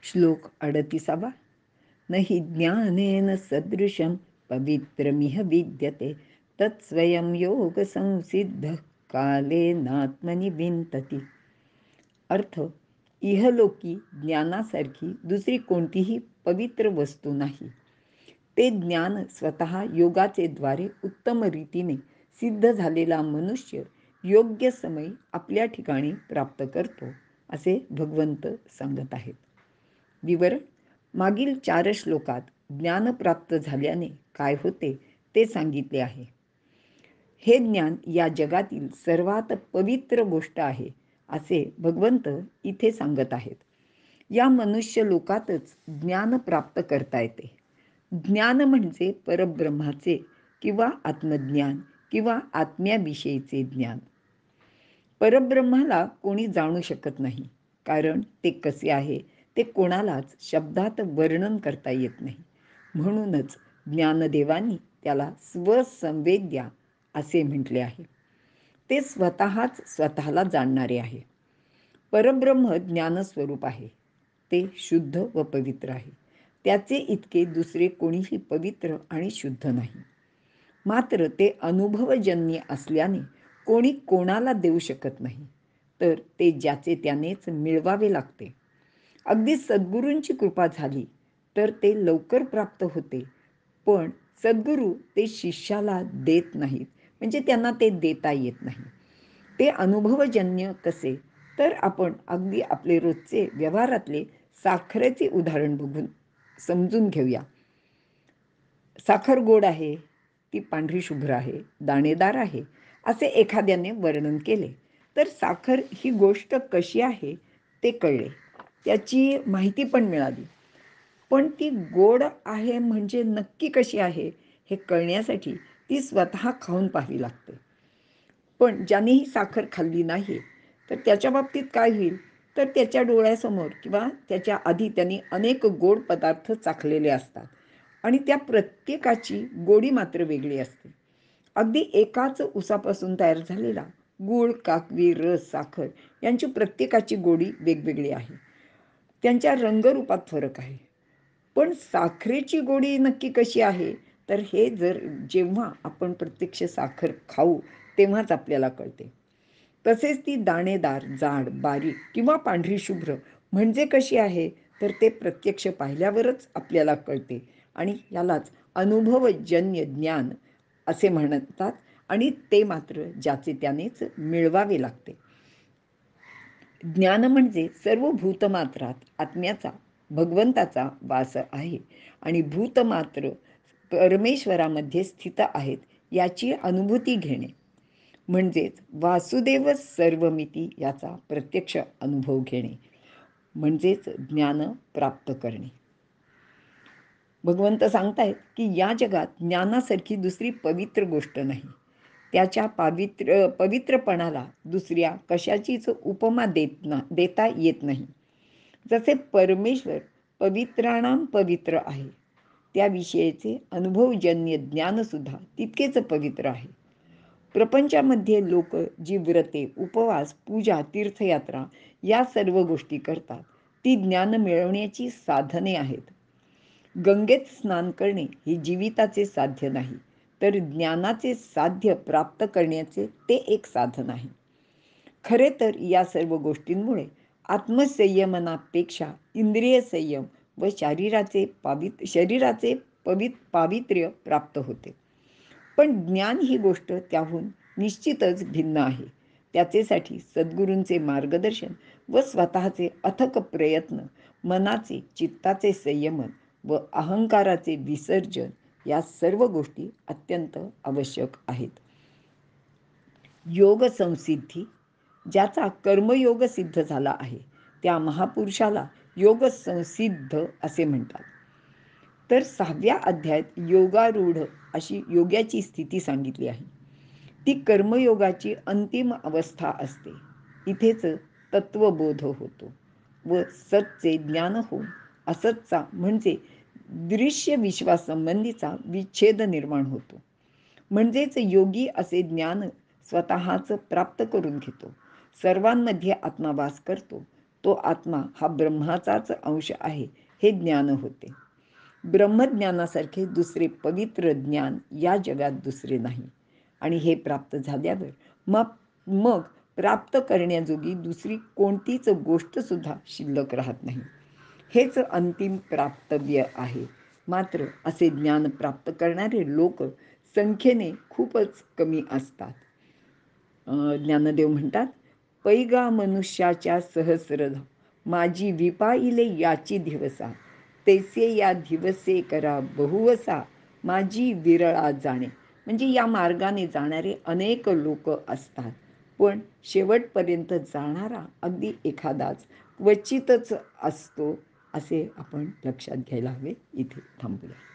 श्लोक 38. न हि ज्ञानेन सदृशं पवित्रमिह विद्यते तत्स्वयं योगसंसिद्धः कालेनात्मनि विंतती. अर्थ, इहलोकी ज्ञानासारखी दुसरी कोणतीही पवित्र वस्तू नाही. ते ज्ञान स्वतः योगाचे द्वारे उत्तम रीतीने सिद्ध झालेला मनुष्य योग्य समय आपल्या ठिकाणी प्राप्त करतो, असे भगवंत सांगत आहेत. विवरण: मागील 4 श्लोकात ज्ञान प्राप्त झाल्याने काय होते ते सांगितले आहे. हे ज्ञान या जगातील सर्वात पवित्र गोष्ट आहे, असे भगवंत इथे सांगत आहेत. या मनुष्य लोकातच ज्ञान प्राप्त करता येते. ज्ञान म्हणजे परब्रह्माचे किंवा आत्मज्ञान किंवा आत्म्याविषयीचे ज्ञान. परब्रह्माला कोणी जाणू शकत नाही, कारण ते कसे आहे ते कोणालाच शब्दात वर्णन करता येत नाही. म्हणूनच ज्ञानदेवांनी त्याला स्वसंवेद्या असे म्हटले आहे. ते स्वतःच स्वतःला जाणणारे आहे. परब्रह्म ज्ञानस्वरूप आहे. ते शुद्ध व पवित्र आहे. त्याचे इतके दुसरे कोणीही पवित्र आणि शुद्ध नाही. मात्र ते अनुभवजन्य असल्याने कोणी कोणाला देऊ शकत नाही, तर ते ज्याचे त्यानेच मिळवावे लागते. अगदी सद्गुरूंची कृपा झाली तर ते लवकर प्राप्त होते, पण सद्गुरू ते शिष्याला देत नाहीत, म्हणजे त्यांना ते देता येत नाही. ते अनुभवजन्य कसे, तर आपण अगदी आपले रोजचे व्यवहारातले साखरेचे उदाहरण बघून समजून घेऊया. साखर गोड आहे, ती पांढरी शुभ्र आहे, दाणेदार आहे, असे एखाद्याने वर्णन केले तर साखर ही गोष्ट कशी आहे ते कळले, त्याची माहिती पण मिळाली. पण ती गोड आहे म्हणजे नक्की कशी आहे हे कळण्यासाठी ती स्वतः खाऊन पाहावी लागते. पण ज्याने ही साखर खाल्ली नाही तर त्याच्या बाबतीत काय होईल, तर त्याच्या डोळ्यासमोर किंवा त्याच्या आधी त्यांनी अनेक गोड पदार्थ चाखलेले असतात आणि त्या प्रत्येकाची गोडी मात्र वेगळी असते. अगदी एकाच उसापासून तयार झालेला गूळ, काकवी, रस, साखर यांची प्रत्येकाची गोडी वेगवेगळी आहे. त्यांच्या रंगरूपात फरक आहे. पण साखरेची गोडी नक्की कशी आहे, तर हे जेव्हा आपण प्रत्यक्ष साखर खाऊ तेव्हाच आपल्याला कळते. तसेच ती दाणेदार, जाड, बारीक किंवा पांढरी शुभ्र म्हणजे कशी आहे, तर ते प्रत्यक्ष पाहिल्यावरच आपल्याला कळते आणि यालाच अनुभवजन्य ज्ञान असे म्हणतात आणि ते मात्र ज्याचे त्यानेच मिळवावे लागते. ज्ञान म्हणजे सर्व भूतमात्रात आत्म्याचा, भगवंताचा वास आहे आणि भूतमात्र परमेश्वरामध्ये स्थित आहेत याची अनुभूती घेणे, म्हणजेच वासुदेव सर्वमिती याचा प्रत्यक्ष अनुभव घेणे, म्हणजेच ज्ञान प्राप्त करणे. भगवंत सांगतायत की या जगात ज्ञानासारखी दुसरी पवित्र गोष्ट नाही. त्याच्या पवित्रपणाला दुसऱ्या कशाचीच उपमा देता येत नाही. जसे परमेश्वर पवित्राणाम पवित्र आहे, त्याविषयीचे अनुभवजन्य ज्ञानसुद्धा तितकेच पवित्र आहे. प्रपंचामध्ये लोक जी व्रते, उपवास, पूजा, तीर्थयात्रा या सर्व गोष्टी करतात, ती ज्ञान मिळवण्याची साधने आहेत. गंगेत स्नान करणे हे जीविताचे साध्य नाही, तर ज्ञानाचे साध्य प्राप्त करण्याचे ते एक साधन आहे. खरे तर या सर्व गोष्टींमुळे आत्मसंयमनापेक्षा इंद्रिय संयम व शरीराचे पावित्र्य प्राप्त होते. पण ज्ञान ही गोष्ट त्याहून निश्चितच भिन्न आहे. त्याचेसाठी सद्गुरूंचे मार्गदर्शन व स्वतःचे अथक प्रयत्न, मनाचे, चित्ताचे संयमन व अहंकाराचे विसर्जन या सर्व गोष्टी अत्यंत आवश्यक आहेत. योग संसिद्धी, ज्याचा कर्मयोग सिद्ध झाला आहे त्या महापुरुषाला योग संसिद्ध असे म्हणतात. तर 6व्या अध्यायात योगारूढ अशी योग्याची स्थिती सांगितली आहे. ती कर्मयोगाची अंतिम अवस्था असते. इथेच तत्वबोध होतो व सतचे ज्ञान होऊन असतचा म्हणजे दृश्य विश्वासंबंधीचा विच्छेद निर्माण होतो. म्हणजेच योगी असे ज्ञान स्वतःच प्राप्त करून घेतो, सर्वांमध्ये आत्मा वास करतो, तो आत्मा हा ब्रह्माचाच अंश आहे हे ज्ञान होते. ब्रह्मज्ञानासारखे दुसरे पवित्र ज्ञान या जगात दुसरे नाही. आणि हे प्राप्त झाल्यावर मग मग प्राप्त करण्याजोगी दुसरी कोणतीच गोष्ट सुद्धा शिल्लक राहत नाही. हेच अंतिम प्राप्तव्य आहे. मात्र असे ज्ञान प्राप्त करणारे लोक संख्येने खूपच कमी असतात. ज्ञानदेव म्हणतात, पैगा मनुष्याच्या सहस्रधा माझी विपाईले याची दिवसा, तैसे या दिवसे करा बहुवसा माझी विरळा जाणे. म्हणजे या मार्गाने जाणारे अनेक लोक असतात, पण शेवटपर्यंत जाणारा अगदी एखादाच क्वचितच असतो, असे आपण लक्षात घ्यायला हवे. इथे थांबूया.